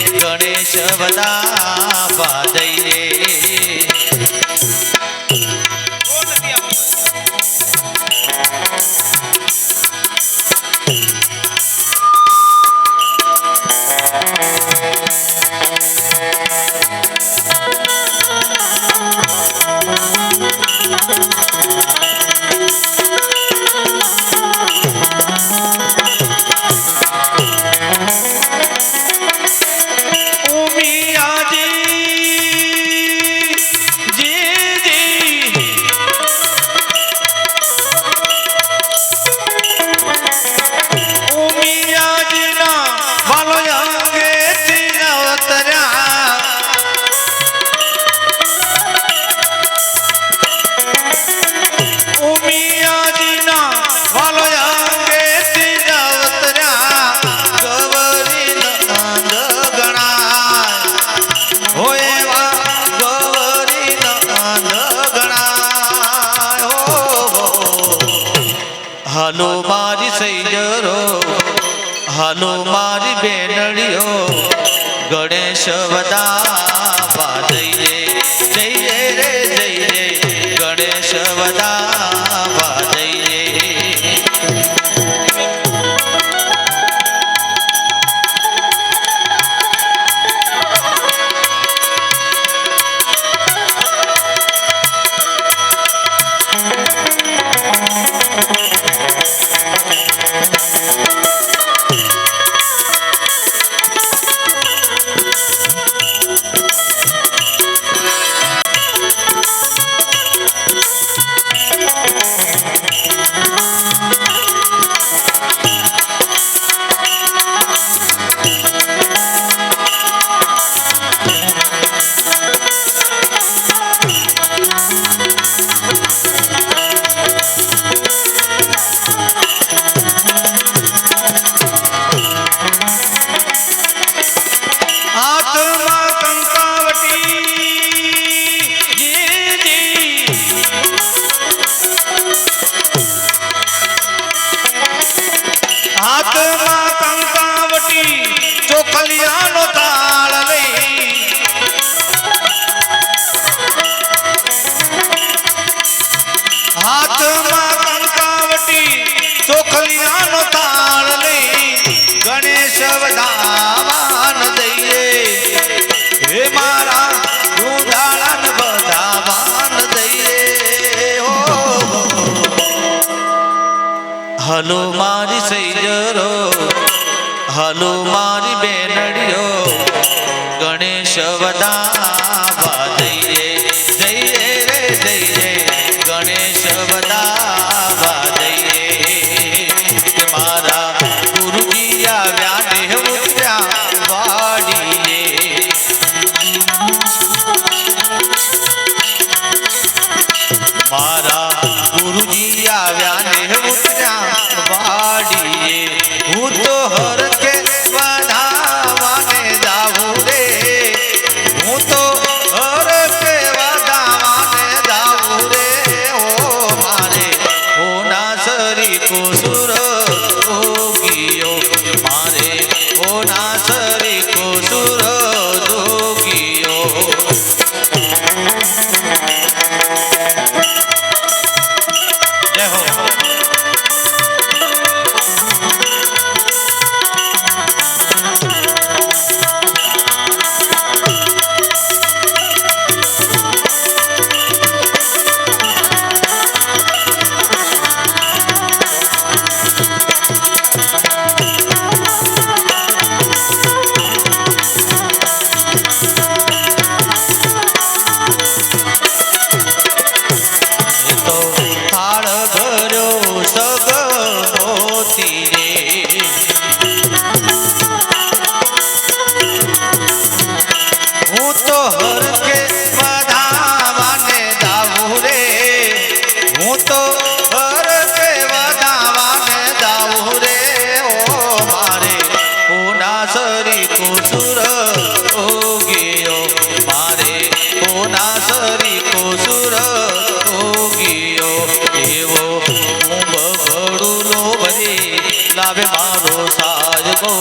ગણેશ વધાવા દઈએ. હાલો મારી સૈયરો, હાલો મારી બેનડીઓ, ગણેશ વધાવા દઈએ. જઈએ રે જઈએ, ગણેશ વધાવા દઈએ. ચોખલિયાનો તાળ લઈ હાથમાં કંકાવટી, ચોખલિયાનો તાળ લઈ ગણેશ વધાવાન દઈએ. હે મારા ગુંડાળાન વધાવાન દઈએ. હાલો મારી સૈયરો, હાલો મારી બેનડીઓ, ગણેશ વધાવા દઈએ. જઈએ રે જઈએ, ગણેશ વધાવા દઈએ. કે મારા ગુરુજી આવ્યા ને ઉતર્યા વાડીએ. મારા ગુરુજી આવ્યા ને ઉતર્યા વાડીએ. હું તો હરખે વધાવાને જાવું રે, હું તો હરખે વધાવાને જાવું રે. ઓ મારે ઓના સરી કુસુર ઓગિયો, મારે ઓના સરી કુસુર દોગિયો. જય હો. લાવે મારો સાજગો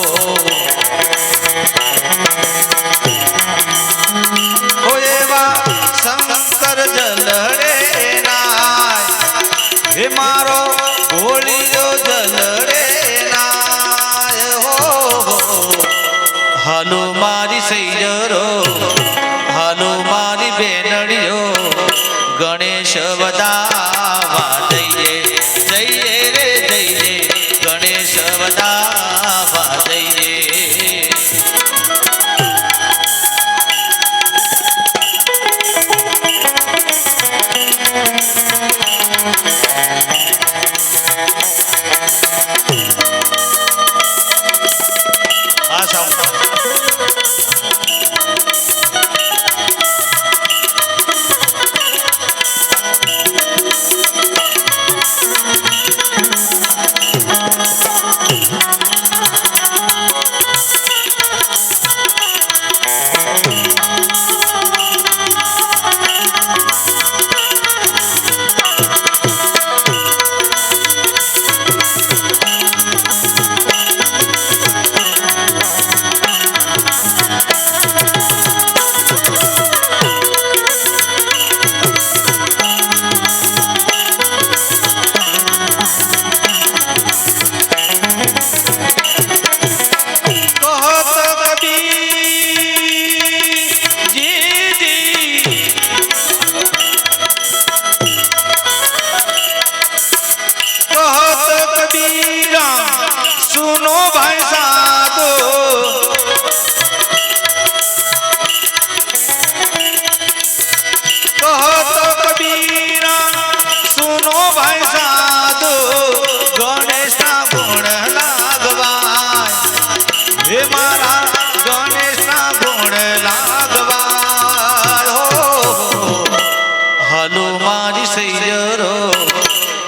હાલો મારી સૈયરો, હાલો મારી બેનડીઓ, ગણેશ વધાવા જઈએ, જઈએ રે જઈએ, ગણેશ વધાવા જઈએ. આ સાઉન્ડ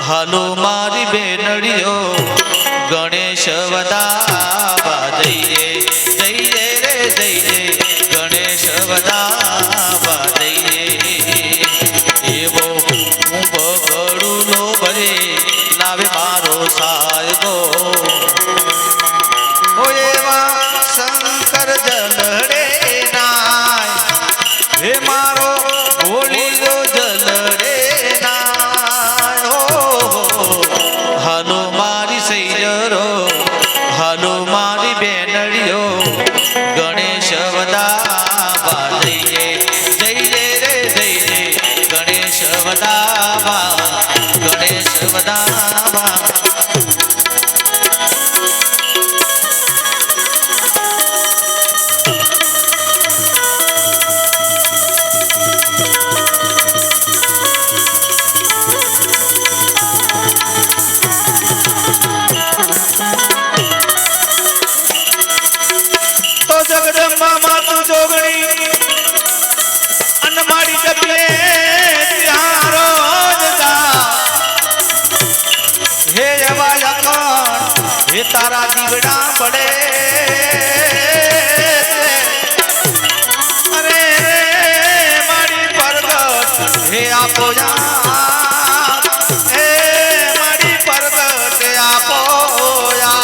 હાલો મારી બેનડીઓ, ગણેશ વધાવા જઈએ, જઈએ રે જઈએ, ગણેશ વધાવા જઈએ. એવો કુંભ ગળુલો ભરે લાવે મારો સાહેબો, ઓ એવા શંકર જલડે નાય, હે મારો ભોળીલો જલડે નાય. હાલો મારી સૈયરો, હાલો મારી બેનડીઓ, ગણેશ વધાવા જઈએ, જઈએ રે જઈએ, ગણેશ વધાવા, ગણેશ વધાવા. જગદંબા માતું જોગણી અને મારી ડબલે ત્યાં રોજ જા, હે એવા યકણ, હે તારા દીવડા પડે, અરે મારી પરગટ હે આપો યા, હે મારી પરગટ આપો યા.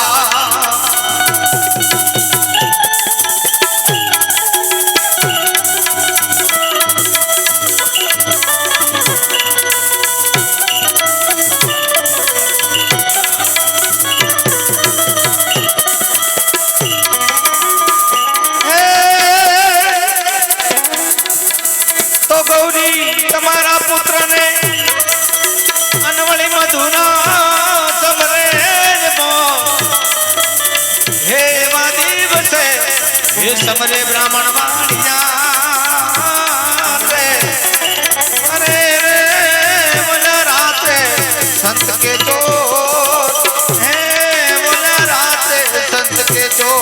તમારા પુત્રને અનવળી મધુના સમરે, હે એવા દિવસે હે સમરે બ્રાહ્મણ વાણિયા રે, અરે રે બોલા રાતે સંત કે ચોર, હે બોલા રાતે સંત કે ચોર.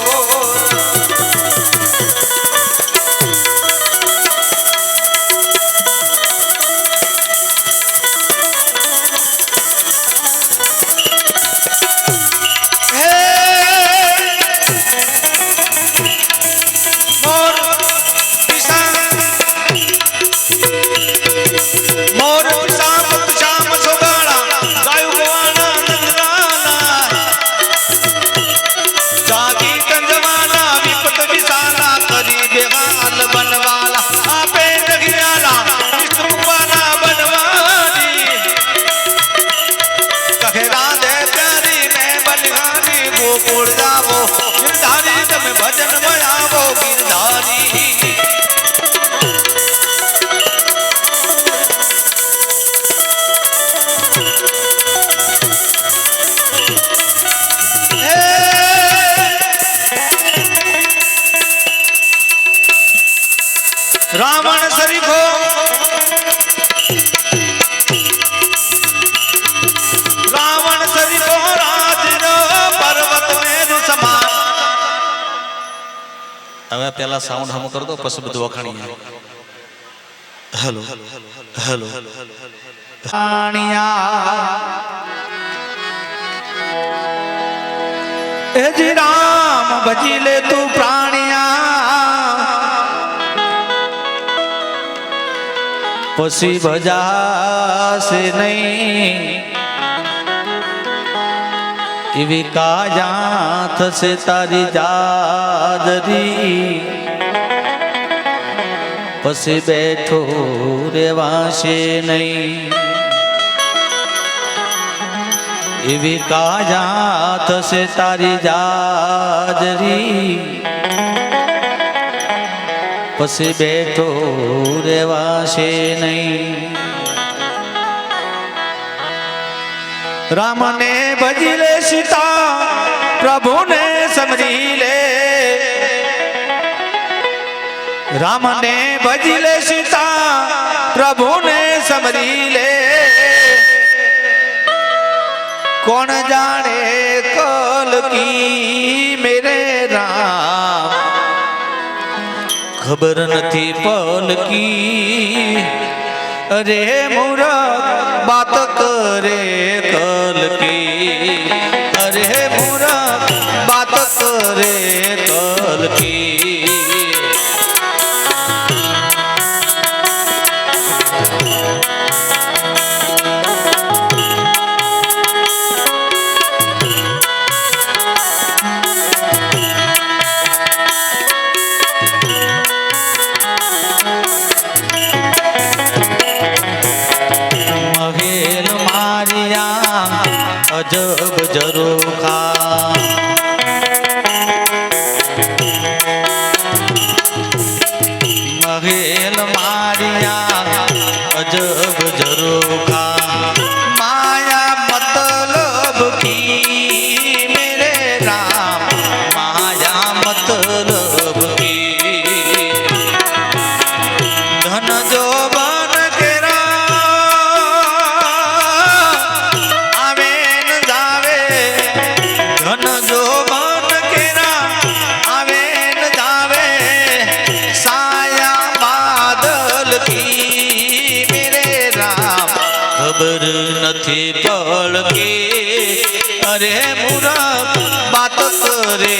ભજન માં આવો रावण शरीफो रावण शरीफो राजनो पर्वत में समान। હવે પેલા સાઉન્ડ હમ કર દો પછી બધું વખાણી। હેલો હેલો એ જી રામ ભજી લે તું પ્રાણિયા પછી ભજાશે નહીં એવી કાજા થશે તારી જાદરી પછી બેઠો રેવાશે નહીં એવી કાજા થશે તારી જાદરી પછી બેઠો રેવાશે નહીં। રામને ભજી લે સીતા પ્રભુને સમરી લે રામને ભજી લે સીતા પ્રભુને સમરી લે કોણ જાણે કલ કી મેરે રામ ખબર નથી પલ કી અરે મૂરખ बात करे कल की अरे मूरख बात करे कल की। अजब जरूखा महेल मारिया अजब जरूखा माया मतलब की मेरे राम माया मतलब की धन जो खबर નથી પડતી અરે મૂરખ બાત કરે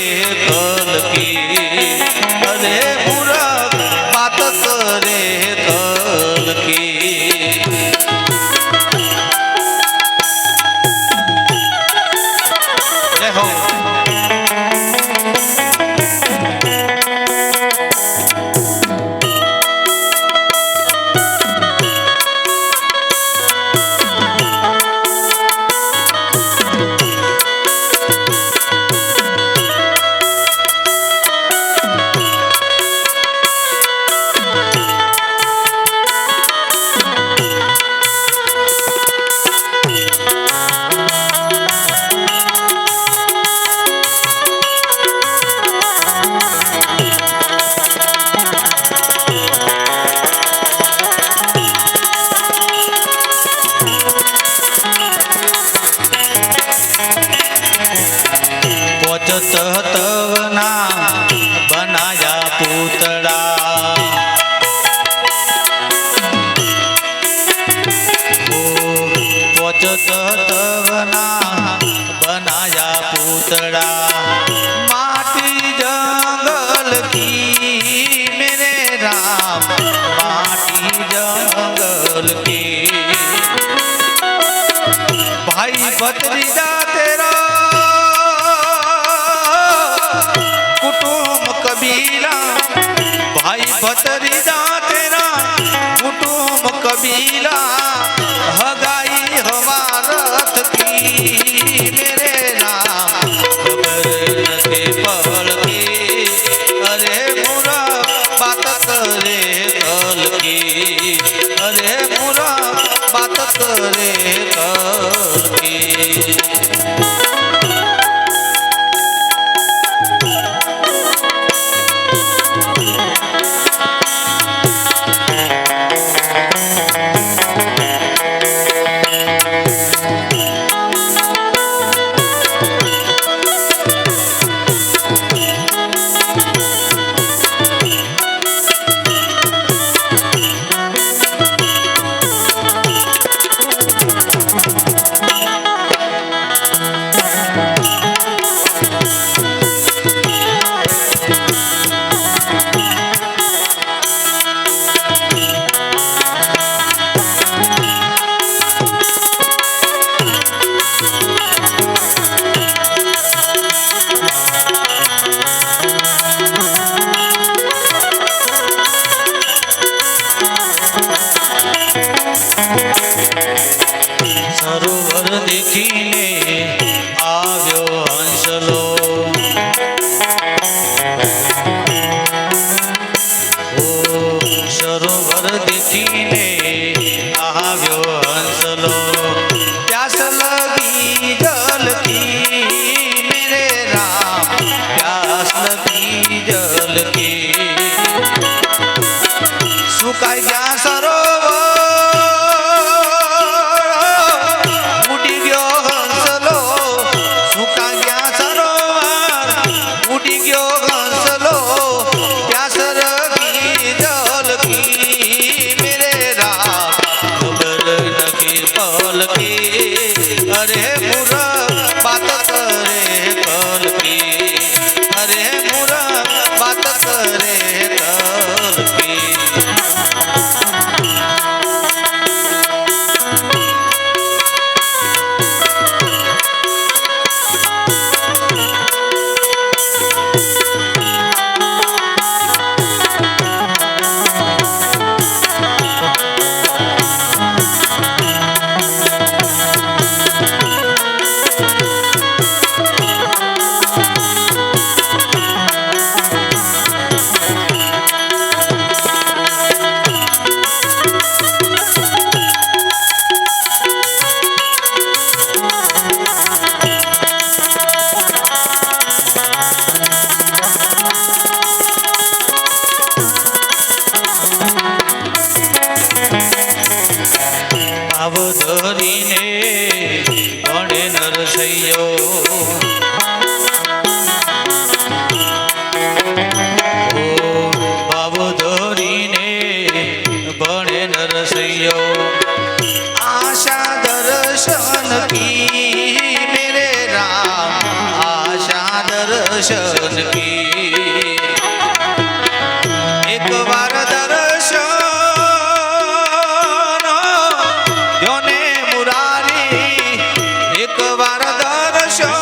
કલ કી અરે મૂરખ બાત કરે કલ કી। જય હો तवना बनाया पूतड़ा तवना बनाया पूतड़ा माटी जंगल की मेरे राम माटी जंगल की भाई भतीजा तेरा कबीला भाई भतीजा तेरा कुटुंब कबीला हगाई हमारत की मेरे नाम खबर नहीं पड़ती अरे मूरख बात करे कल की अरे मूरख बात करे कल की। દેખીને આવ્યો હંસલો સરોવર દેખીને આવ્યો હંસલો પ્યાસ લગી જલ કી મેરે રામ પ્યાસ લગી જલ કી સુકાઈ ગયા સરોવર ઉડી ગયો હંસલો સુકાઈ ગયા સરોવર ઉડી ગયો હંસલો પ્યાસ લગી જલ કી મેરે રામ ખબર નથી પલ કી અરે મૂરખ બાત કરે કલ કી અરે મૂરખ બાત કરે કલ કી ભાવ ધરીને ભણે નરસૈયો ભાવ ધરીને ભણે નરસૈયો આશા દર્શન કી મેરે રામ આશા દર્શન કી એક વાર દર્શન દ્યોને મુરારી એક વાર દર્શન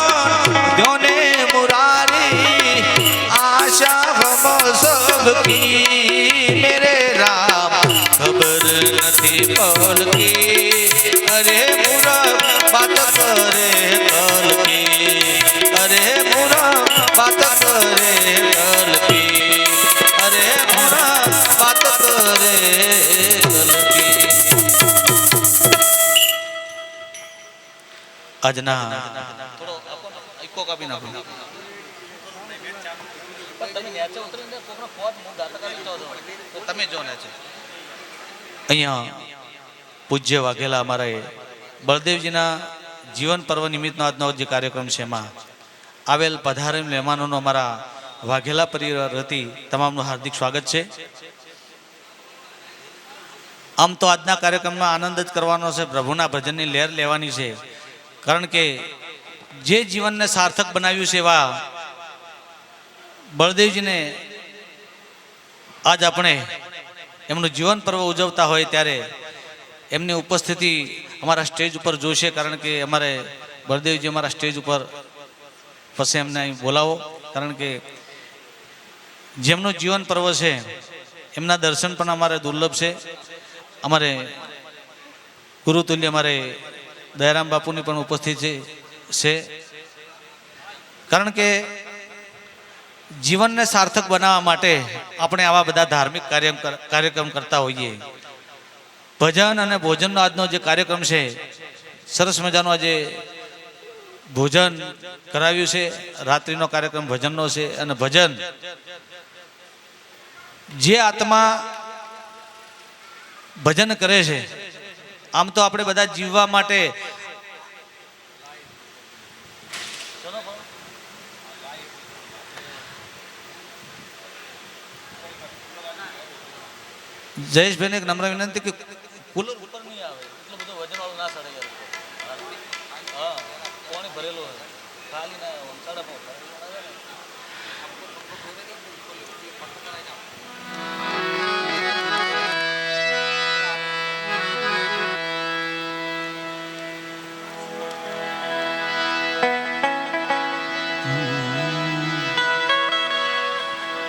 દ્યોને મુરારી આશા હમ સબ કી મેરે રામ ખબર નથી પલ કી અરે મૂરખ બાત કરે કલ કી અરે મૂરખ બાત કરે કલ કી અરે મૂરખ બાત કરે કલ કી આજના થોડો ઇકો કાપી નાખો તમે નેચે ઉતરીને કોકનો પોત મું દાતા કરી તો તમે જો નેચે અહીંયા પૂજ્ય વાઘેલા અમારા બળદેવજીના જીવન પર્વ નિમિત્તનો આજનો જે કાર્યક્રમ છે એમાં આવેલ પધારેલ મહેમાનોનો અમારા વાઘેલા પરિવાર વતી તમામનું હાર્દિક સ્વાગત છે. આમ તો આજના કાર્યક્રમમાં આનંદ જ કરવાનો છે, પ્રભુના ભજનની લહેર લેવાની છે, કારણ કે જે જીવનને સાર્થક બનાવ્યું છે એવા બળદેવજીને આજ આપણે એમનું જીવન પર્વ ઉજવતા હોય ત્યારે એમની ઉપસ્થિતિ અમારા સ્ટેજ ઉપર જોશે, કારણ કે અમારે બળદેવજી અમારા સ્ટેજ ઉપર પછી એમને અહીં બોલાવો, કારણ કે જેમનું જીવન પર્વ છે એમના દર્શન પણ અમારે દુર્લભ છે. અમારે ગુરુતુલ્ય અમારે દયારામ બાપુની પણ ઉપસ્થિતિ છે, કારણ કે જીવનને સાર્થક બનાવવા માટે આપણે આવા બધા ધાર્મિક કાર્યક્રમ કરતા હોઈએ. ભજન અને ભોજનનો આજનો જે કાર્યક્રમ છે, સરસ મજાનો આજે ભોજન કરાવ્યું છે, રાત્રિનો કાર્યક્રમ ભજનનો છે. અને ભજન જે આત્મા ભજન કરે છે, આમ તો આપણે બધા જીવવા માટે જયેશભાઈને એક નમ્ર વિનંતી કે કુલર ઉપર નહીં આવે, એટલું બધું વજન વાળું ના સડે યાર. હા, પાણી ભરેલું હોય, ખાલી ના સડપ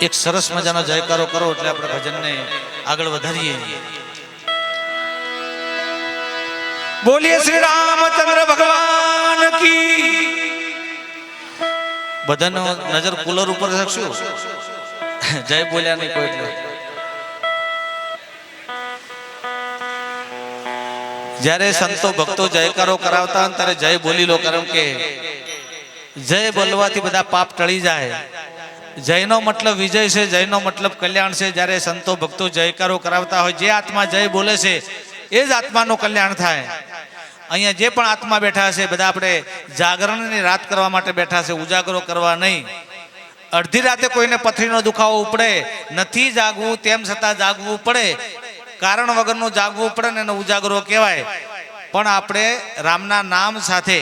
એક સરસ મજાનો જયકારો કરો એટલે આપણે ભજનને આગળ વધારીએ. બોલીએ શ્રી રામચંદ્ર ભગવાન કી બધાનો નજર કુલર ઉપર રાખશું. જય બોલ્યા નહીં કોઈ એટલે જ્યારે સંતો ભક્તો જયકારો કરાવતા હોય ત્યારે જય બોલી લો, કારણ કે જય બોલવાથી બધા પાપ ટળી જાય. જયનો મતલબ વિજય છે, જયનો મતલબ કલ્યાણ છે. જ્યારે સંતો ભક્તો જયકારો કરાવતા હોય, જે આત્મા જય બોલે છે એ જ આત્માનું કલ્યાણ થાય. અહીંયા જે પણ આત્મા બેઠા છે બધા આપણે જાગરણની રાત કરવા માટે બેઠા છે, ઉજાગરો કરવા નહીં. અડધી રાતે કોઈને પથરીનો દુખાવો ઉપડે, નથી જાગવું તેમ છતાં જાગવું પડે, કારણ વગરનું જાગવું પડે ને એનો ઉજાગરો કહેવાય. પણ આપણે રામના નામ સાથે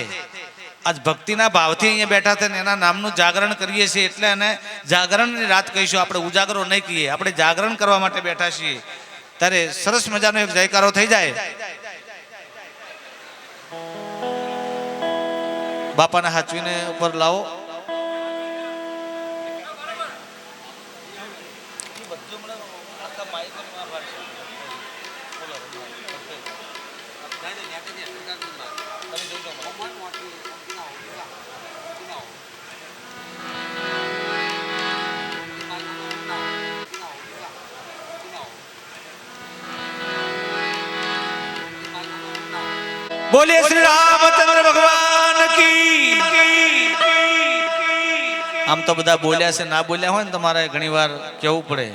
આજ ભક્તિના ભાવથી અહીંયા બેઠા છે ને એના નામનું જાગરણ કરીએ છીએ, એટલે એને જાગરણની રાત કહીશું. આપણે ઉજાગરો નહીં કહીએ, આપણે જાગરણ કરવા માટે બેઠા છીએ. ત્યારે સરસ મજાનો એક જયકારો થઈ જાય. બાપાને હાચવીને ઉપર લાવો. બોલીએ શ્રી રામચંદ્ર ભગવાન કી. આમ તો બધા બોલ્યા છે, ના બોલ્યા હોય ને તમારે ઘણી વાર કહેવું પડે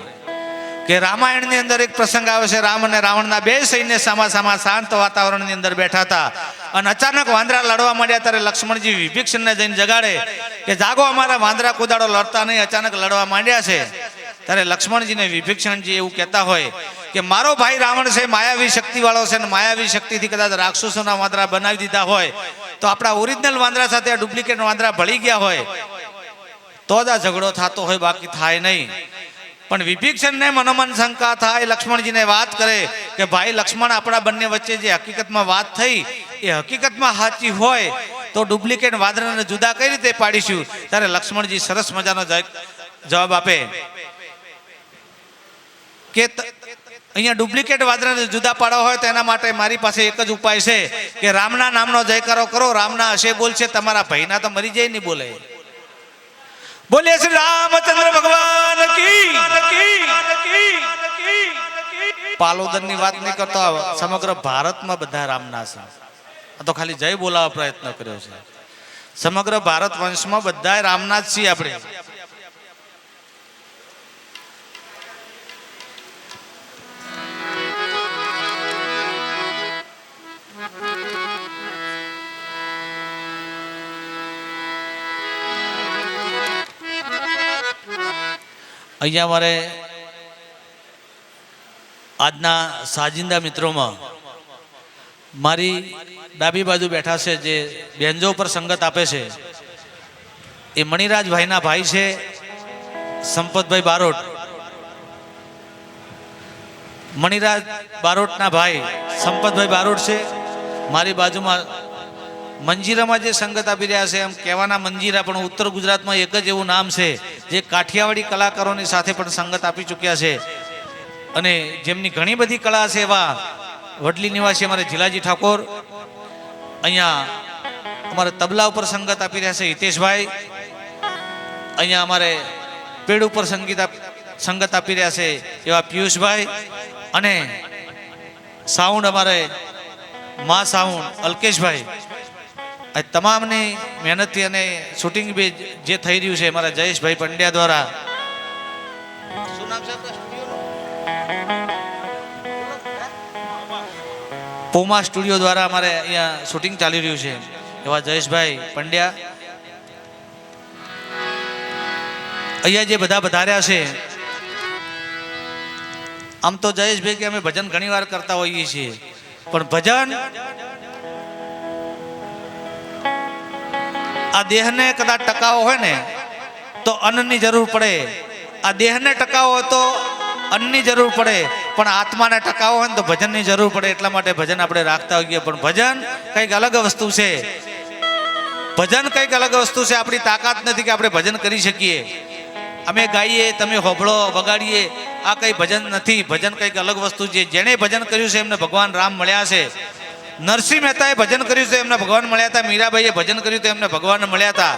કે રામાયણની અંદર એક પ્રસંગ આવે છે. રામ અને રાવણના બે સૈન્ય સામા શાંત વાતાવરણની અંદર બેઠા હતા અને અચાનક વાંદરા લડવા માંડ્યા. ત્યારે લક્ષ્મણજી વિભીષણને જઈને જગાડે કે જાગો, અમારા વાંદરા કુદાડો લડતા નહીં, અચાનક લડવા માંડ્યા છે. ત્યારે લક્ષ્મણજીને વિભીષણજી એવું કહેતા હોય કે મારો ભાઈ રાવણ છે, માયાવી શક્તિ વાળો છે, ને માયાવી શક્તિથી કદાચ રાક્ષસોના વાંદરા બનાવી દીધા હોય તો આપણા ઓરિજિનલ વાંદરા સાથે આ ડુપ્લિકેટ વાંદરા ભળી ગયા હોય તો જ આ ઝઘડો થતો હોય, બાકી થાય નહીં. પણ વિભીષણને મનોમન શંકા થાય, લક્ષ્મણજીને વાત કરે કે ભાઈ લક્ષ્મણ, આપણા બંને વચ્ચે જે હકીકતમાં વાત થઈ એ હકીકતમાં સાચી હોય તો ડુપ્લિકેટ વાંદરાને જુદા કઈ રીતે પાડીશું? ત્યારે લક્ષ્મણજી સરસ મજાનો જવાબ આપે કે અહીંયા ડુપ્લિકેટ વાંદરાને જુદા પાડવા હોય તો એના માટે મારી પાસે એક જ ઉપાય છે કે રામના નામનો જયકારો કરો. રામના હશે બોલશે, તમારા ભાઈના તો મરી જાય નહીં બોલે. બોલે શ્રી રામચંદ્ર ભગવાન કી. પાલોદરની વાત નહીં કરતો, સમગ્ર ભારતમાં બધા રામના છે. આ તો ખાલી જય બોલાવવા પ્રયત્ન કર્યો છે. સમગ્ર ભારત વંશમાં બધા રામના જ છીએ આપણે. અહીંયા અમારે આજના સાજિંદા મિત્રોમાં મારી ડાબી બાજુ બેઠા છે, જે બેન્જો પર સંગત આપે છે, એ મણિરાજભાઈના ભાઈ છે સંપતભાઈ બારોટ. મણિરાજ બારોટના ભાઈ સંપતભાઈ બારોટ છે. મારી બાજુમાં મંજીરામાં જે સંગત આપી રહ્યા છે, એમ કહેવાના મંજીરા, પણ ઉત્તર ગુજરાતમાં એક જ એવું નામ છે જે કાઠિયાવાડી કલાકારોની સાથે પણ સંગત આપી ચૂક્યા છે અને જેમની ઘણી બધી કળા છે. એવા વડલી નિવાસી અમારે જીલાજી ઠાકોર. અહીંયા અમારે તબલા ઉપર સંગત આપી રહ્યા છે હિતેશભાઈ. અહીંયા અમારે પેડ ઉપર સંગત આપી રહ્યા છે એવા પિયુષભાઈ. અને સાઉન્ડ અમારે મા સાઉન્ડ અલ્કેશભાઈ. આ તમામની મહેનતથી અને શૂટિંગ બી જે થઈ રહ્યું છે અમારા જયેશભાઈ પંડ્યા દ્વારા. શું નામ છે આપણા સ્ટુડિયોનું? પોમા સ્ટુડિયો દ્વારા અમારે અહીંયા શૂટિંગ ચાલી રહ્યું છે એવા જયેશભાઈ પંડ્યા. અહીંયા જે બધા વધાર્યા છે, આમ તો જયેશભાઈ કે અમે ભજન ઘણી વાર કરતા હોઈએ છીએ, પણ ભજન આ દેહને કદાચ ટકાવો હોય ને તો અન્નની જરૂર પડે. આ દેહને ટકાવો હોય તો અન્નની જરૂર પડે, પણ આત્માને ટકાવો હોય ને તો ભજનની જરૂર પડે. એટલા માટે ભજન આપણે રાખતા હોઈએ. પણ ભજન કંઈક અલગ વસ્તુ છે. ભજન કંઈક અલગ વસ્તુ છે. આપણી તાકાત નથી કે આપણે ભજન કરી શકીએ. અમે ગાઈએ, તમે હોભળો, વગાડીએ, આ કંઈ ભજન નથી. ભજન કંઈક અલગ વસ્તુ છે. જેણે ભજન કર્યું છે એમને ભગવાન રામ મળ્યા છે. નરસિંહ મહેતાએ ભજન કર્યું તો એમને ભગવાન મળ્યા હતા, મીરાબાઈએ ભજન કર્યું તો એમને ભગવાન મળ્યા હતા.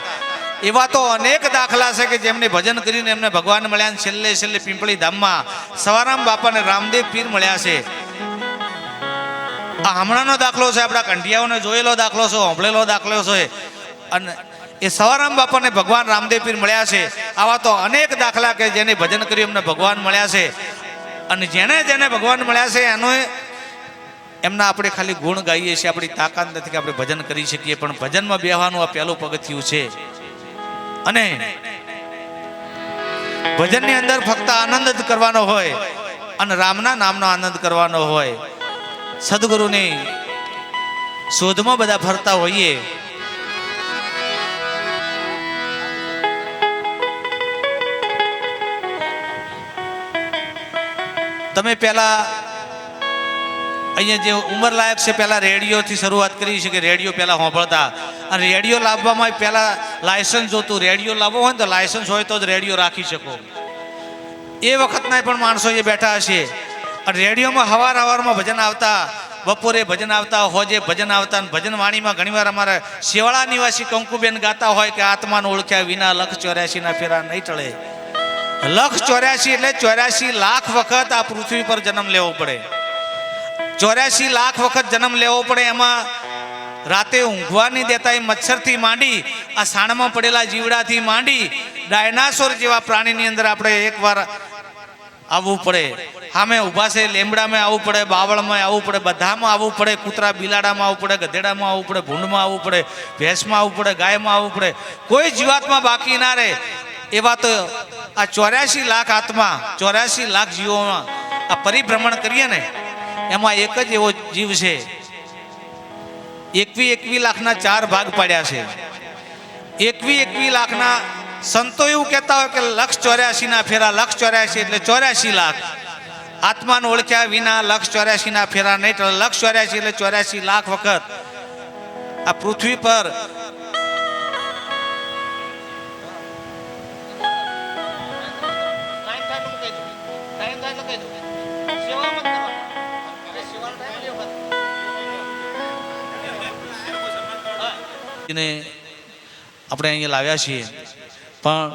એવા તો અનેક દાખલા છે કે જેમને ભજન કરીને એમને ભગવાન મળ્યા. છેલ્લે છેલ્લે પિંપળી ધામમાં સવારામ બાપાને રામદેવ પીર મળ્યા છે. આ હમણાંનો દાખલો છે, આપણા કંઠિયાઓને જોયેલો દાખલો છે, સાંભળેલો દાખલો છે. અને એ સવારામ બાપાને ભગવાન રામદેવ પીર મળ્યા છે. આવા તો અનેક દાખલા કે જેને ભજન કર્યું એમને ભગવાન મળ્યા છે. અને જેને જેને ભગવાન મળ્યા છે એનો એમના આપણે ખાલી ગુણ ગાઈએ છીએ. આપણી તાકાત નથી કે આપણે ભજન કરી શકીએ, પણ ભજનમાં બેહવાનું આ પહેલું પગથિયું છે. અને ભજનની અંદર ફક્ત આનંદ જ કરવાનો હોય અને રામના નામનો આનંદ કરવાનો હોય. સદગુરુની શોધમાં બધા ફરતા હોઈએ. તમે પહેલા અહીંયા જે ઉંમર લાયક છે પહેલા રેડિયોથી શરૂઆત કરી છે કે રેડિયો પહેલા સાંભળતા. અને રેડિયો લાવવામાં પહેલા લાયસન્સ જોતું. રેડિયો લાવવો હોય ને તો લાયસન્સ હોય તો જ રેડિયો રાખી શકો. એ વખતના પણ માણસો એ બેઠા હશે. અને રેડિયોમાં હવારમાં ભજન આવતા, બપોરે ભજન આવતા, હોજે ભજન આવતા. ભજન વાણીમાં ઘણીવાર અમારા શિવાળા નિવાસી કંકુબેન ગાતા હોય કે આત્માને ઓળખ્યા વિના લખ 84 ના ફેરા નહીં ટળે. લખ 84 એટલે 84 લાખ વખત આ પૃથ્વી પર જન્મ લેવો પડે. 84 લાખ વખત જન્મ લેવો પડે. એમાં રાતે ઊંઘવા નહીં દેતા એ મચ્છરથી માંડી, આ સાણમાં પડેલા જીવડાથી માંડી, ડાયનાસોર જેવા પ્રાણીની અંદર આપણે એકવાર આવવું પડે. સામે ઊભા છે લેમડામાં આવવું પડે, બાવળમાં આવવું પડે, બધામાં આવવું પડે. કૂતરા બિલાડામાં આવવું પડે, ગધેડામાં આવવું પડે, ભૂંડમાં આવવું પડે, ભેંસમાં આવવું પડે, ગાયમાં આવવું પડે. કોઈ જીવાતમાં બાકી ના રહે. એવા તો આ 84 લાખ આત્મા, 84 લાખ જીવોમાં આ પરિભ્રમણ કરીએ ને, એમાં એક જ એવો જીવ છે 21 લાખના 4 ભાગ પાડ્યા છે. 21 લાખના સંતો એવું કહેતા હોય કે લખ 84 ના ફેરા. લખ 84 એટલે 84 લાખ. આત્માને ઓળખ્યા વિના લખ 84 ના ફેરા નહીં ટળે. લખ 84 એટલે 84 લાખ વખત આ પૃથ્વી પર આપણે અહીંયા લાવ્યા છીએ. પણ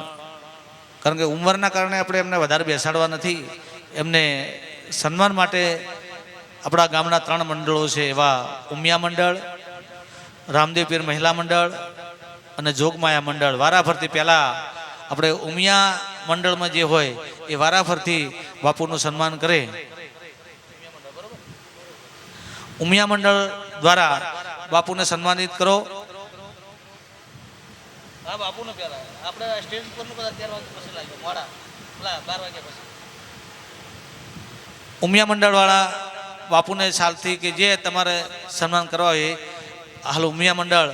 કારણ કે ઉંમરના કારણે આપણે એમને વધારે બેસાડવા નથી. એમને સન્માન માટે આપણા ગામના 3 મંડળો છે, એવા ઉમિયા મંડળ, રામદેવ પીર મહિલા મંડળ અને જોગમાયા મંડળ. વારાફરતી પહેલાં આપણે ઉમિયા મંડળમાં જે હોય એ વારાફરતી બાપુનું સન્માન કરે. ઉમિયા મંડળ દ્વારા બાપુને સન્માનિત કરો. હા, બાપુને પહેલા આપણે સ્ટેજ પરનું બધા 13 વાગ્યા પછી લાગ્યો, મોડા 12 વાગ્યા પછી. ઉમિયા મંડળવાળા બાપુને સાલથી કે જે તમારે સન્માન કરવા હોય હાલ ઉમિયા મંડળ.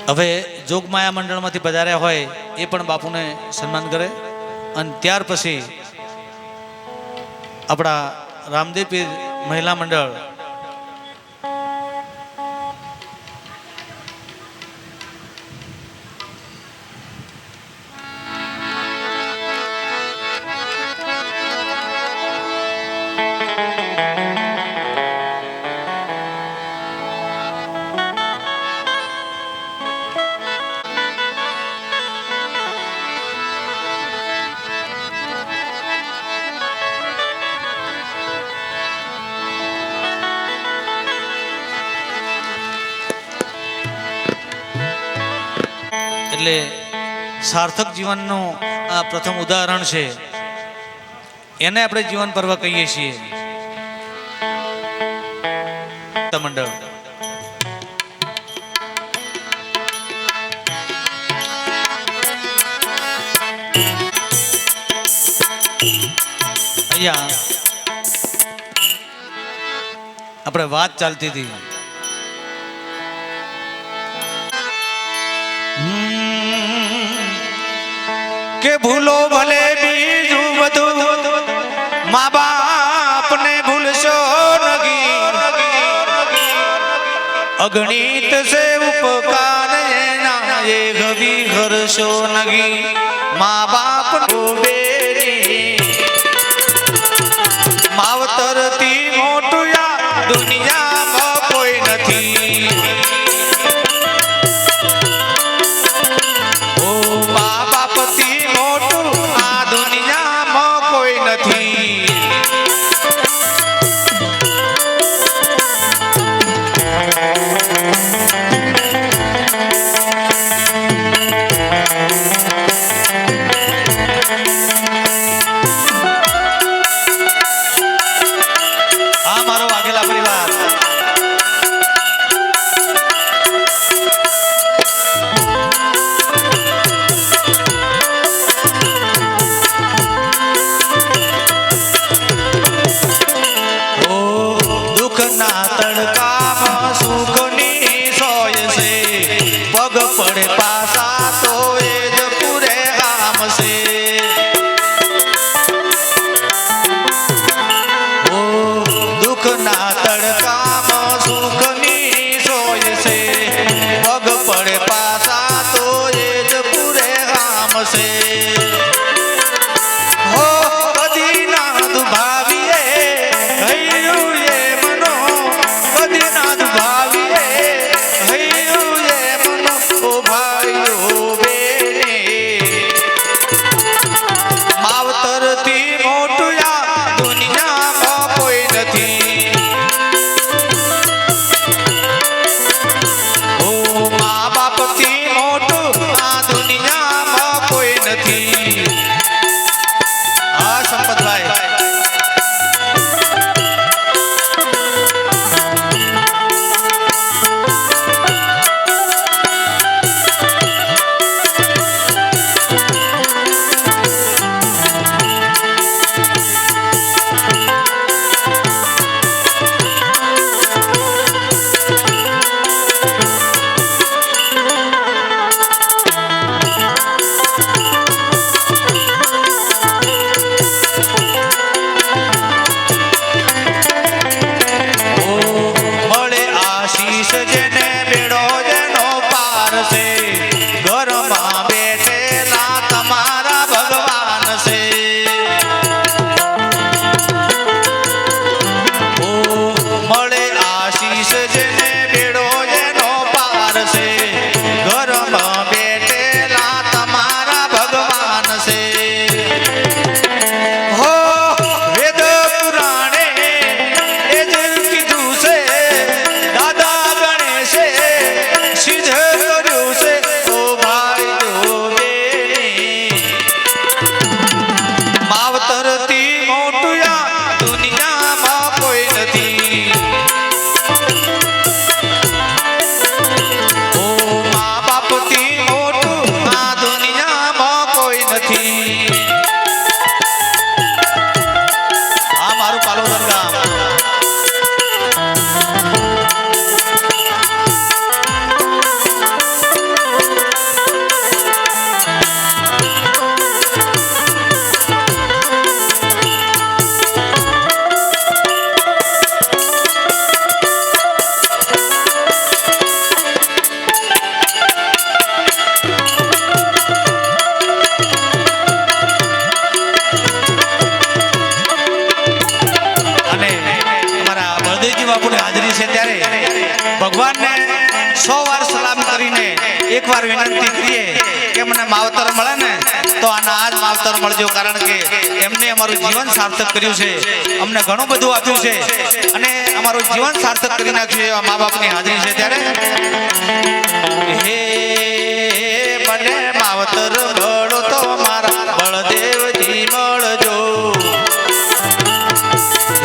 હવે જોગમાયા મંડળમાંથી પધાર્યા હોય એ પણ બાપુને સન્માન કરે. અને ત્યાર પછી આપણા રામદેવ પીર મહિલા મંડળ એટલે સાર્થક જીવનનું આ પ્રથમ ઉદાહરણ છે. એને આપણે જીવન પર્વ કહીએ છીએ. મંડળ અહીંયા આપણે વાત ચાલતી હતી કે ભૂલો ભલે બીજું બધું, મા બાપને ભૂલશો નહીં. અગણિત સે ઉપકાર એના એ ગવી કરશો નહીં. મા બાપ બેરી દુનિયામાં કોઈ નથી. ઓ મા બાપથી મોટું આ દુનિયામાં કોઈ નથી. આ મારો વાઘેલા પરિવાર દુઃખના તડકામાં સુખની સોય છે. પગ પડે પાસા તો એ જ પૂરે ગામ છે. ઓ દુઃખના તડકામાં સુખની સોય છે. પગ પડે પાસા તો એ જ પૂરે ગામ છે. હો કદી ના દુભાવીએ હૈયું એ મનો, કદી ના દુભાવીએ હૈયું એ મનો. ઓ ભાઈઓ બેને માવતરથી મોટું આ દુનિયામાં કોઈ નથી. ઓ મા બાપથી મોટું આ દુનિયામાં કોઈ નથી. હા સંપતભાઈ મળે આશીષ જેને બેડો જેનો પાર છે. ઘરમાં બેઠેલા તમારા ભગવાન છે. ઓ મળે આશીષ જેને બેડો જેનો પાર છે. ઘરમાં બેઠેલા તમારા ભગવાન છે. હો વેદ પુરાણે એ જ કીધું છે. દાદા ગણેશે સિદ્ધ કર્યું છે. ઓ ભાઈઓ બેને માવતરથી મોટું આ દુનિયામાં કોઈ નથી. ઓ મા બાપથી મોટું આ દુનિયામાં કોઈ નથી. આ મારું પાલોદર ગામ અને અમારા બળદેવજી બાપુની હાજરી છે ત્યારે ભગવાનને 100 વાર સલામ કરીને એકવાર વિનંતી કરીએ કે મને માવતર મળે ને તો આના આજ માવતર મળજો. કારણ કે એમને અમારું જીવન સાર્થક કર્યું છે. અમને ઘણું બધું આપ્યું છે અને અમારું જીવન સાર્થક કરી નાખ્યું એવા મા બાપની હાજરી છે ત્યારે હે મને માવતર મળો તો મારા બળદેવજી મળજો.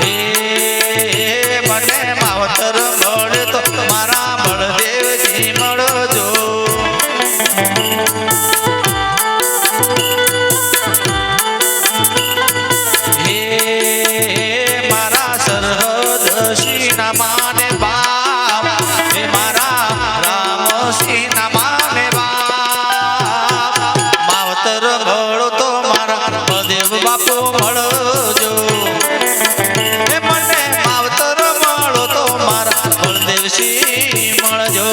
હે મને માવતર મળે તો મારા બળદેવજી મળજો. હે મારા સરહદ સિંહના માને બાપ, હે મારા રામ સિંહના માને બાપ. માવતર મળો તો મારા બળદેવ બાપુ મળજો. હે મને માવતર મળો તો મારા બળદેવસિંહ મળજો.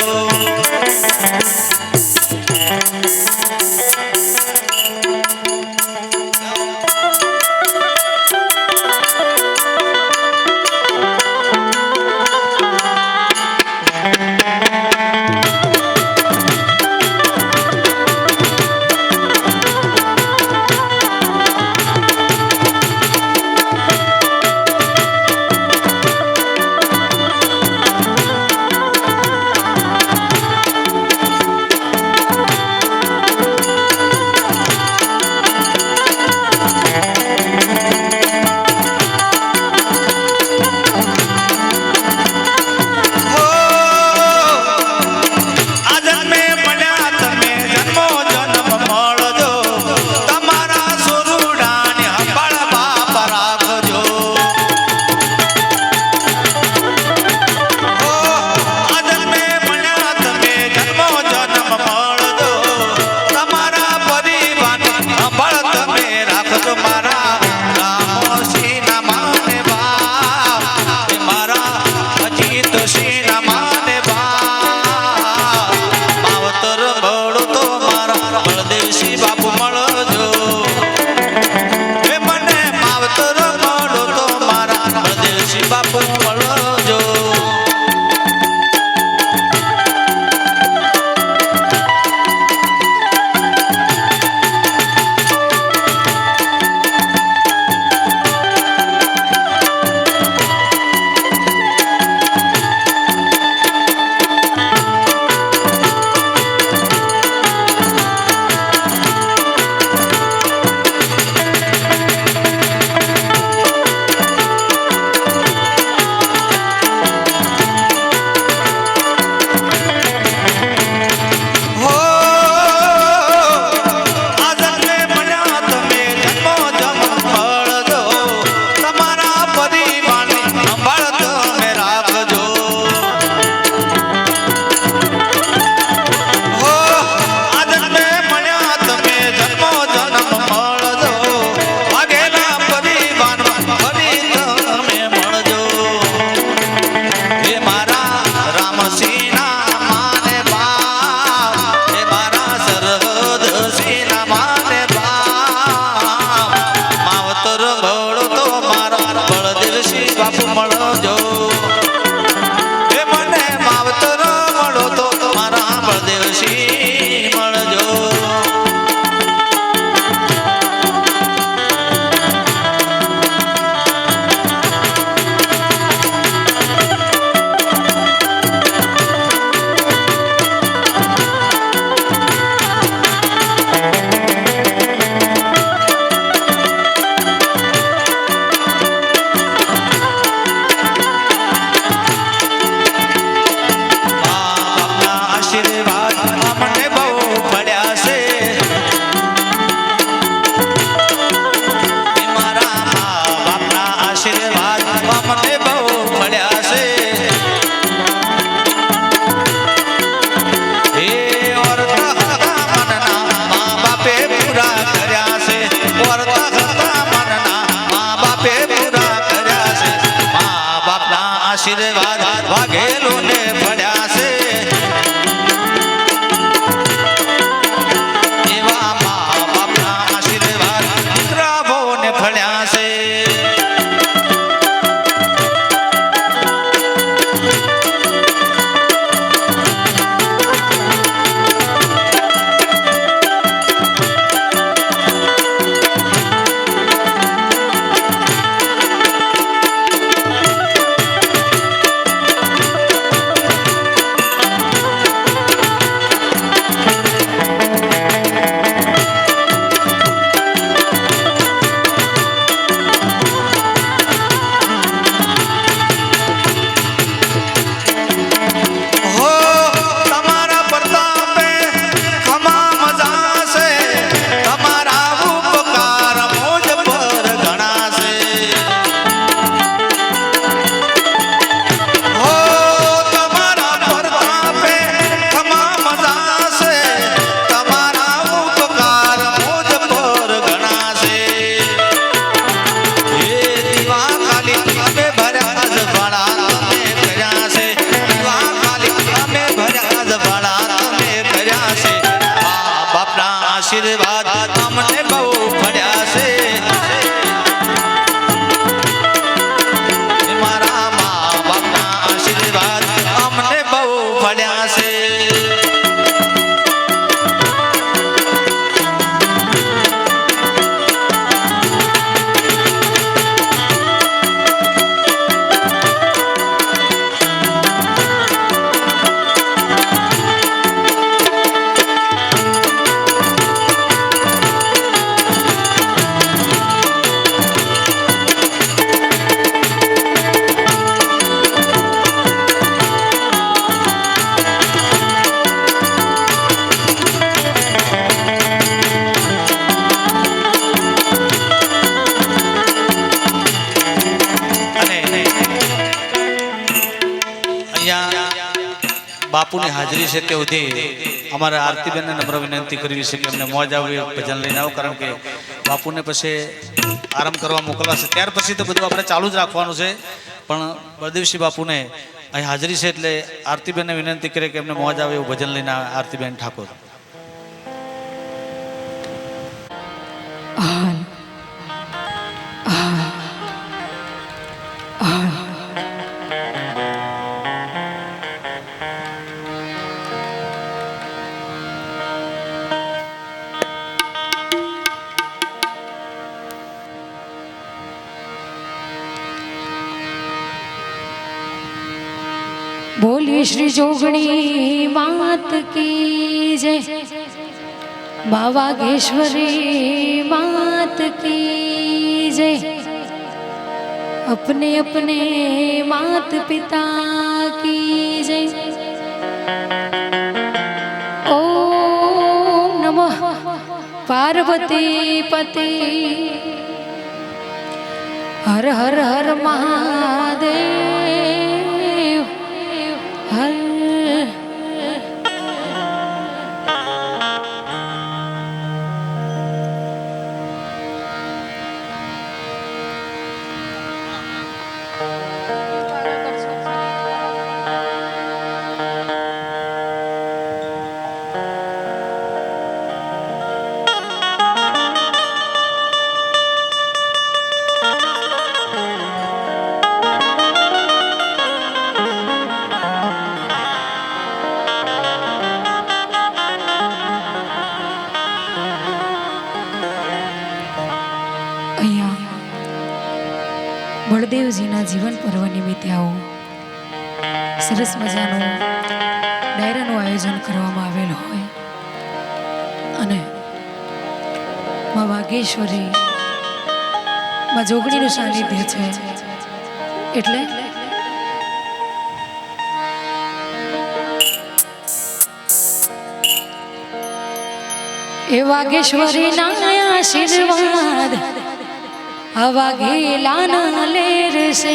આશીર્વાદ અમને બહુ મળ્યા છે મારા મા બાપના આશીર્વાદ અમને બહુ મળ્યા છે બાપુની હાજરી છે તે સુધી અમારે આરતીબેનને નમ્ર વિનંતી કરવી છે કે અમને મોજ આવે ભજન લઈને આવો કારણ કે બાપુને પછી આરામ કરવા મોકલવાશે ત્યાર પછી તો બધું આપણે ચાલુ જ રાખવાનું છે પણ બળદેવસિંહ બાપુને અહીં હાજરી છે એટલે આરતીબેનને વિનંતી કરે કે એમને મોજ આવે એવું ભજન લઈને આરતીબેન ઠાકોર बोलिए श्री जोगणी मात की जय बावागेश्वरी मात की जय अपने अपने मात पिता की जय ओम नमः पार्वती पति हर हर हर महादेव हर બળદેવજીના જીવન પર્વ નિમિત્તે આવો સરસ મજાનું ડાયરાનું આયોજન કરવામાં આવેલ હોય અને મા વાઘેશ્વરી મા જોગણીનું સાનિધ્ય છે એટલે એ વાઘેશ્વરી ના આશીર્વાદ हवा घेलाना लेर से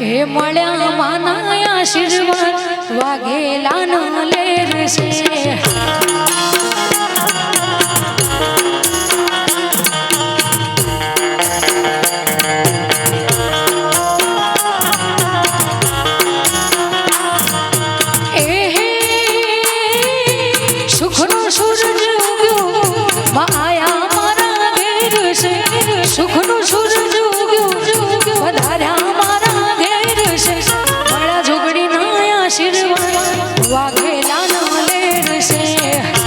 ए मळ्या माना आशीर्वाद वाघेलाना लेर से सुखनो सूरज उग्यो વધાર્યા મારા ઘેર છે મારા જોગણી ના આશીર્વાદ વાઘેલા ના લેર છે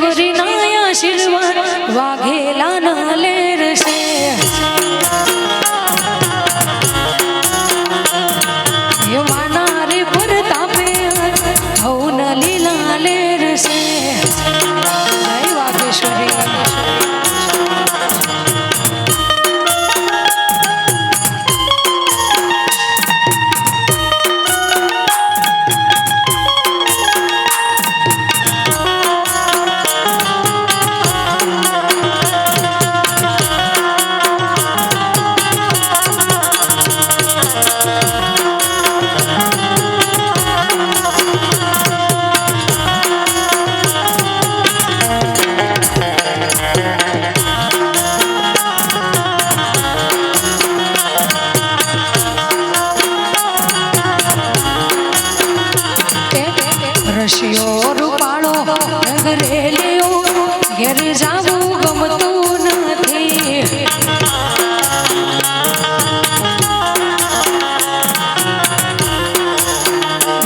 વાગેશ્વરી ના આશીર્વાદ વાઘેલા ના લેર છે એ માના રે પરતાપે હવન લીલા લેર છે જય વાગેશ્વરી રશિયો રૂપાળો રંગરેલિયો ઘેર જાવું ગમતું નથી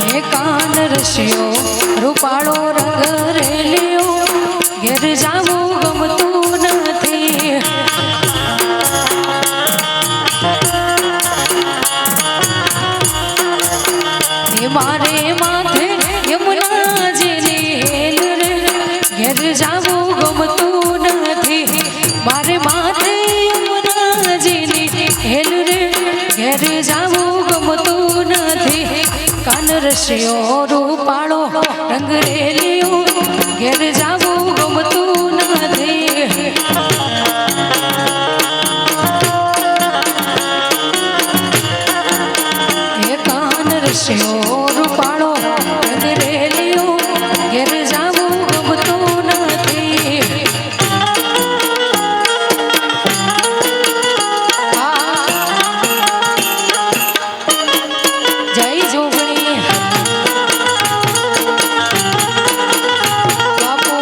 એ કાન રશિયો રૂપાળો રંગરેલિયો ઘેર જાવું ગમતું નથી એ મારે માથે યમુનાજીની હેલ રે ઘેર જાવું ગમતું નથી મારે માથે યમુનાજીની હેલ રે ઘેર જાવું ગમતું નથી કાન રશિયો રૂપાળો રંગરેલિયો ઘેર જાવું ગમતું નથી એ કાન રશિયો રૂપાળો રંગરેલિયો ઘેર જાવું ગમતું નથી જય જોગણી બાપુ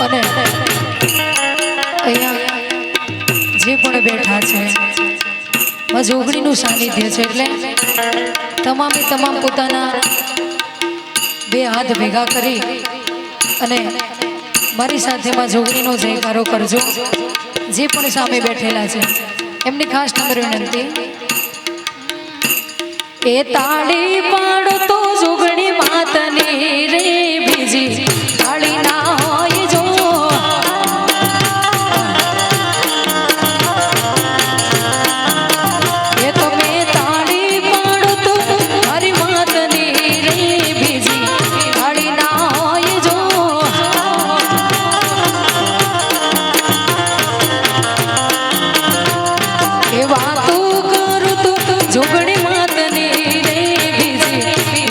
અને અહીંયા જે પણ બેઠા છે જોગણીનું સાનિધ્ય છે એટલે તમામે તમામ પોતાના બે હાથ ભેગા કરી અને મારી સાથે માં જોગણીનો જયકારો કરજો જે પણ સામે બેઠેલા છે એમની ખાસ નમ્ર વિનંતી એ તાળી પાડો તો જોગણી માતની રે બીજી તાળી ના હોય જો એ તમે તાળી પાડો તો મારી માતની રે બીજી તાળી ના હોય જો એ વાતો કરું તો જોગણી માતની રે બીજી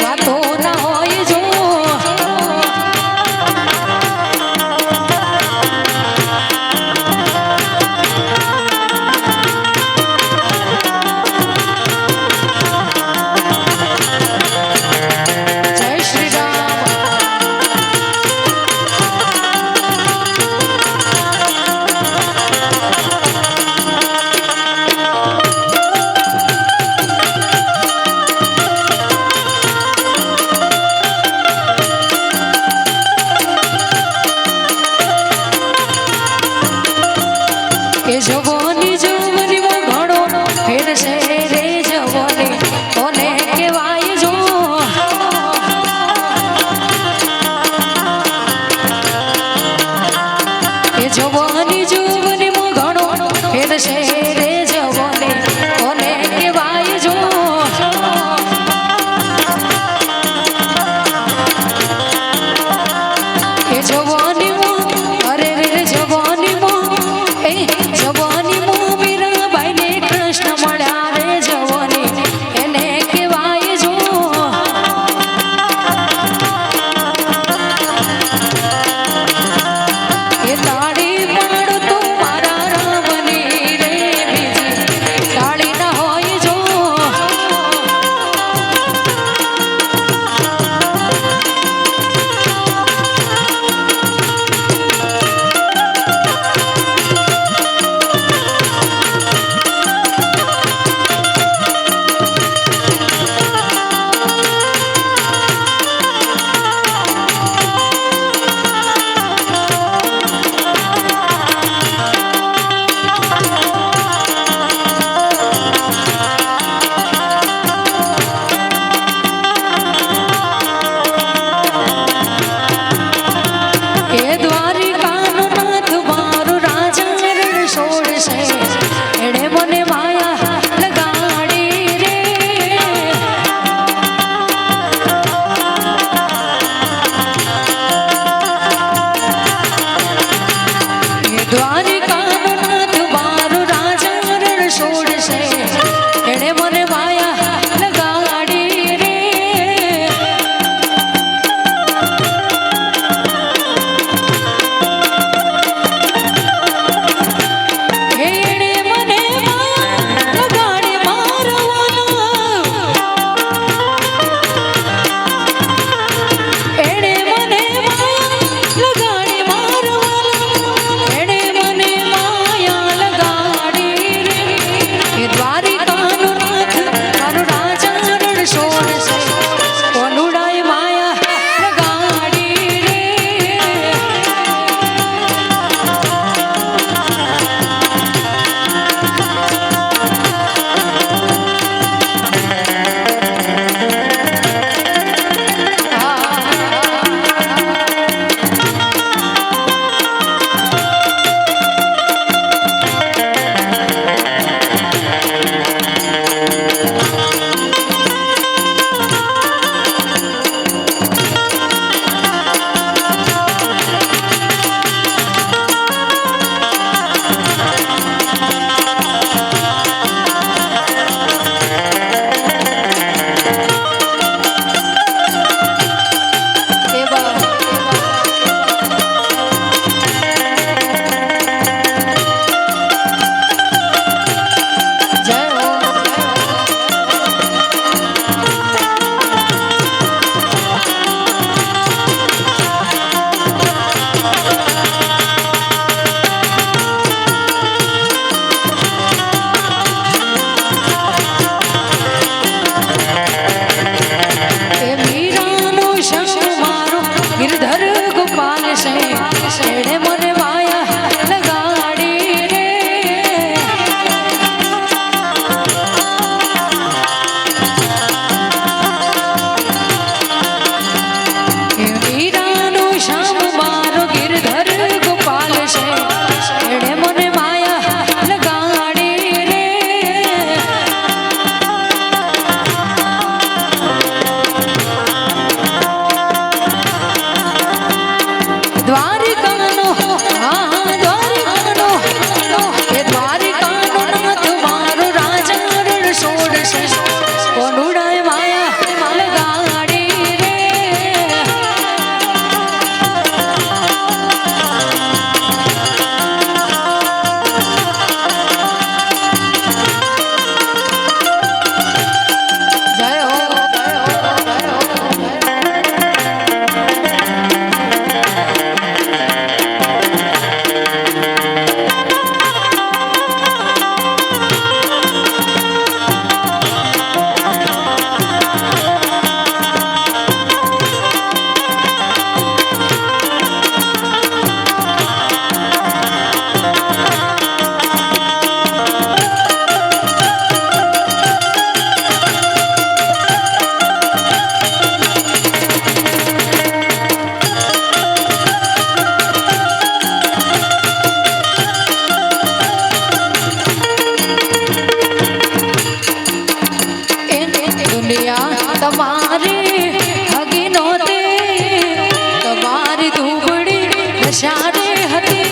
મારી હગી નહોતી તમારી ધૂબડી નશારે હતી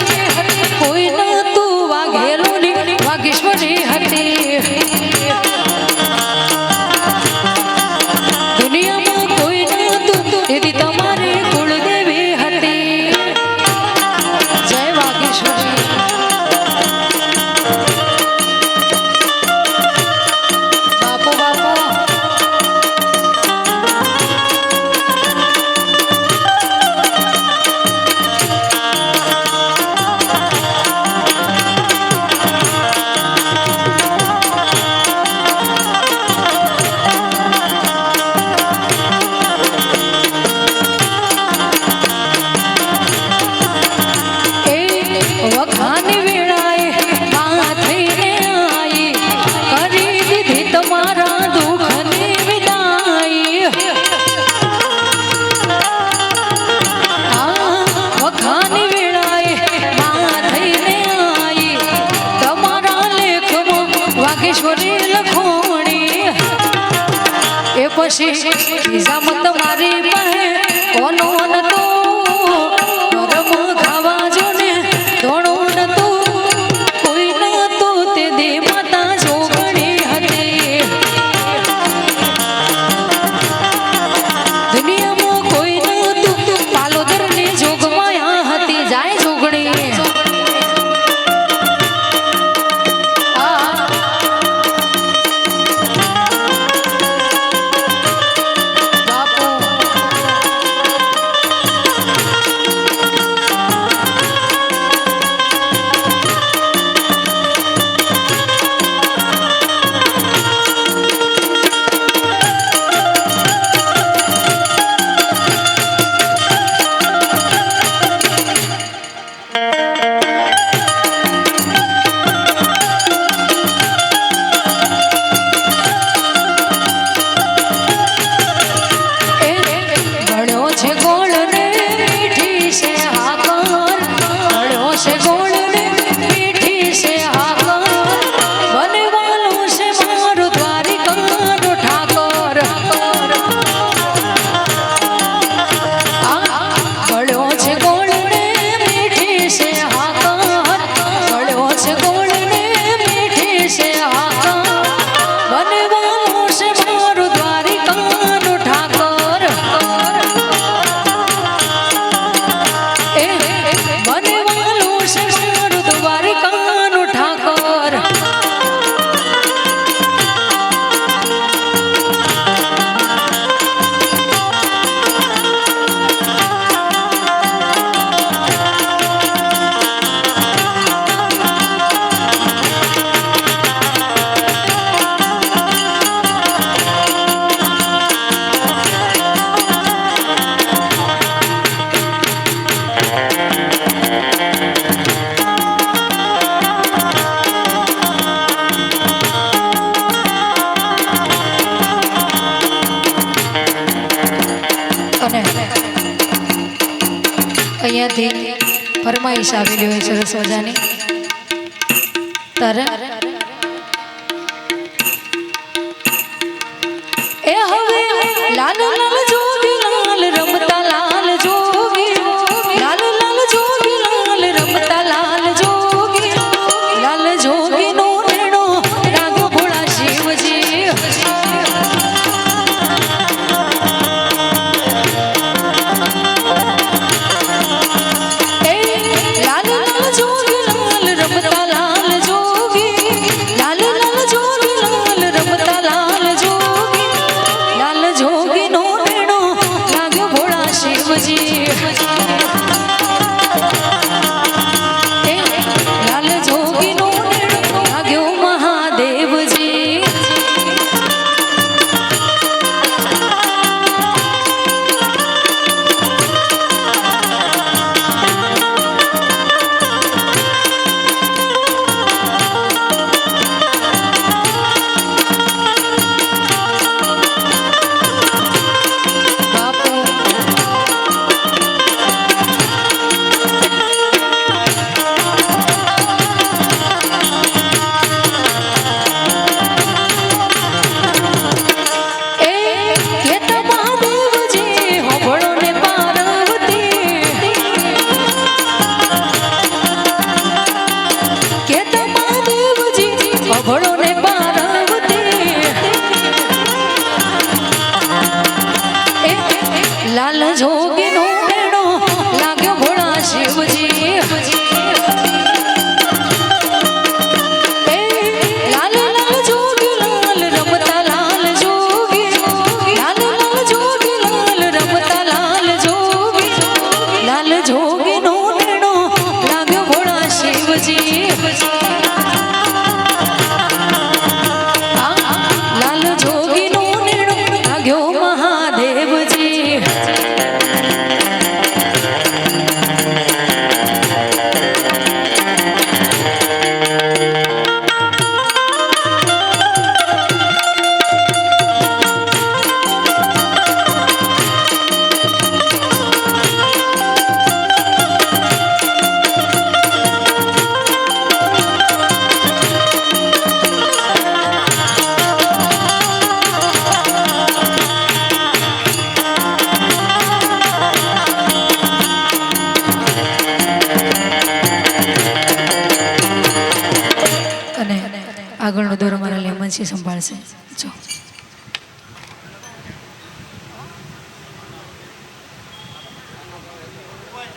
કોઈ નતું વાઘેલું ની વાઘેશ્વરી હતી દુનિયામાં કોઈ નતું તેથી તમારી કુળદેવી હતી જય વાઘેશ્વરી બાપો બાપો વખાની વેળાએ માં થઈને આઈ કરી દીધી તમારા દુઃખની વિદાય વખાની વેળાએ માં થઈને આઈ તમારા લેખમાં વાઘેશ્વરી લખોણી એ પછી ખિસ્સામાં તમારી પાસે કોનો નતો ગરમ ખાવા જો ને ધોણો નતો કોઈ નતો તે દે માતા જોગણી હતી દુનિયામાં કોઈ નતું પાલોદર ની જોગમાયા હતી જાય જોગણી બાપુ ભણ્યો છે ગોળ ને મીઠી છે હાકર ભણ્યો છે ગોળ ને મીઠી છે હાકર બનવાનું છે મારું દ્વારિકાનો ઠાકોર ભણ્યો છે ગોળ ને મીઠી છે હાકર ભણ્યો છે ગોળ ને મીઠી છે હાકર બનવાનું છે મારું દ્વારિકાનો ઠાકોર મને વાલું છે મારું દ્વારિકાનું ઠાકોર અને અહીંયાથી ફરમાઈશ આવેલી હોય સરસ મજાની તારે એ હવે લાલ લાલ જોગી લાલ રમતા લાલ જોગી લાલ લાલ જોગી લાલ રમતા લાલ જોગી લાલ જોગી નો નેણો રાગ ભોળા શિવજી લાલ લાલ જોગી લાલ રમતા લાલ જોગી આગળનો દોર અમારા લેમનસિંહ સંભાળશે જો